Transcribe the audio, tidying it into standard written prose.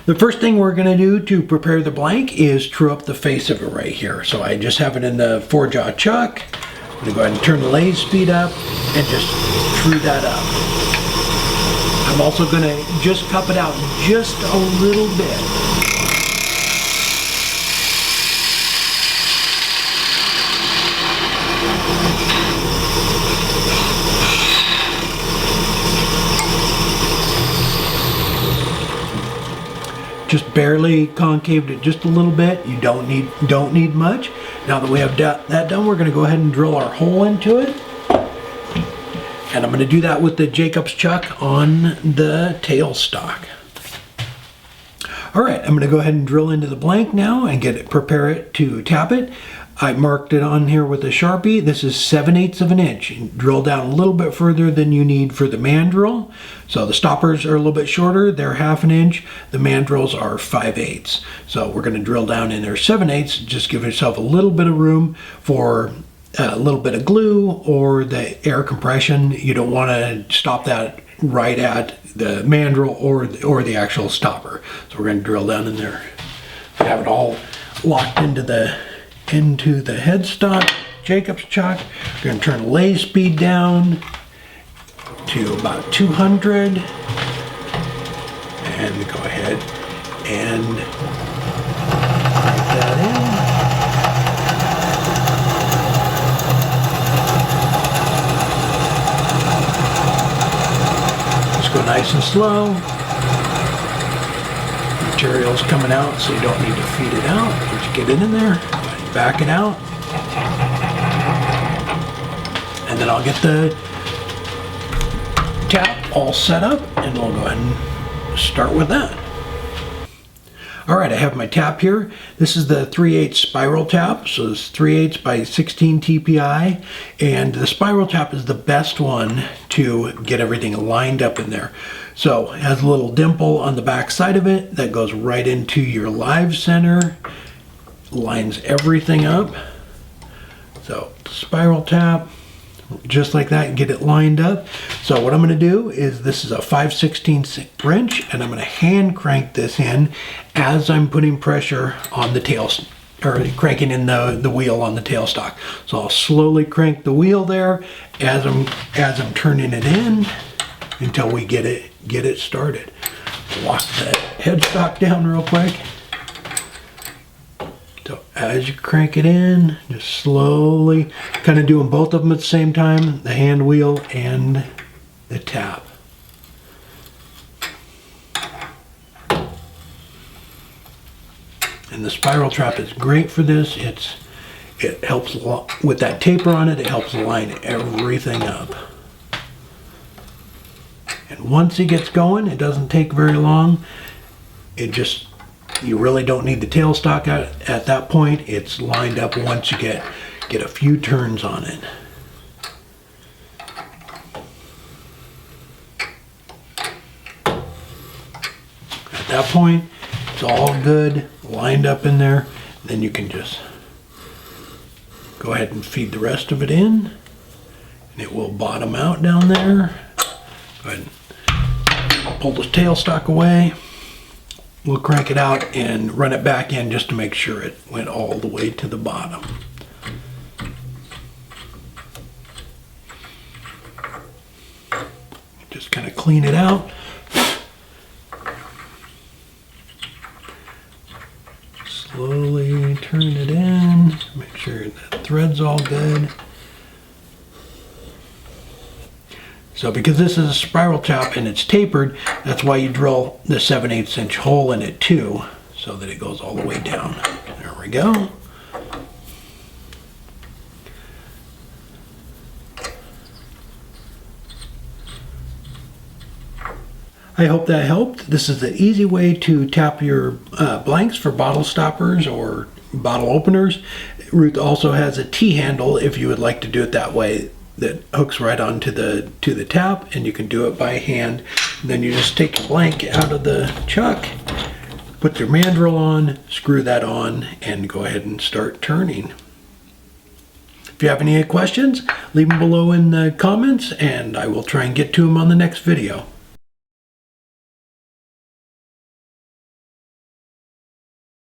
The first thing we're going to do to prepare the blank is true up the face of it right here. So I just have it in the 4-jaw chuck. I'm going to go ahead and turn the lathe speed up and just true that up. I'm also going to just cup it out just a little bit. Just barely concaved it just a little bit. You don't need much. Now that we have that done, we're going to go ahead and drill our hole into it. And I'm going to do that with the Jacob's chuck on the tailstock. All right, I'm going to go ahead and drill into the blank now and prepare it to tap it. I marked it on here with a Sharpie. This is 7/8 of an inch. You drill down a little bit further than you need for the mandrel. So the stoppers are a little bit shorter. They're 1/2 inch. The mandrels are 5/8. So we're going to drill down in there 7/8. Just give yourself a little bit of room for a little bit of glue or the air compression. You don't want to stop that right at the mandrel or the actual stopper. So we're going to drill down in there. Have it all locked into the headstock, Jacob's chuck. We're going to turn the lathe speed down to about 200 and go ahead and put that in. Just go nice and slow. Material's coming out, so you don't need to feed it out. Just get it in there. Back it out, and then I'll get the tap all set up and we'll go ahead and start with that. All right, I have my tap here. This is the 3/8 spiral tap, so it's 3/8 by 16 TPI, and the spiral tap is the best one to get everything lined up in there. So it has a little dimple on the back side of it that goes right into your live center. Lines everything up. So spiral tap, just like that, get it lined up. So what I'm going to do is, this is a 5/16 wrench, and I'm going to hand crank this in as I'm putting pressure on the tail, or cranking in the wheel on the tailstock. So I'll slowly crank the wheel there as I'm turning it in until we get it started. Lock the headstock down real quick. So as you crank it in, just slowly, kind of doing both of them at the same time, the hand wheel and the tap. And the spiral trap is great for this. It helps with that taper on it. It helps line everything up. And once it gets going, it doesn't take very long. You really don't need the tailstock at that point. It's lined up once you get a few turns on it. At that point, it's all good, lined up in there. Then you can just go ahead and feed the rest of it in, and it will bottom out down there. Go ahead and pull the tailstock away. We'll crank it out and run it back in just to make sure it went all the way to the bottom. Just kind of clean it out. Slowly turn it in, make sure the thread's all good. So because this is a spiral tap and it's tapered, that's why you drill the 7/8 inch hole in it too, so that it goes all the way down. There we go. I hope that helped. This is the easy way to tap your blanks for bottle stoppers or bottle openers. Ruth also has a T-handle if you would like to do it that way, that hooks right onto the tap, and you can do it by hand. And then you just take the blank out of the chuck, put your mandrel on, screw that on, and go ahead and start turning. If you have any questions, leave them below in the comments, and I will try and get to them on the next video.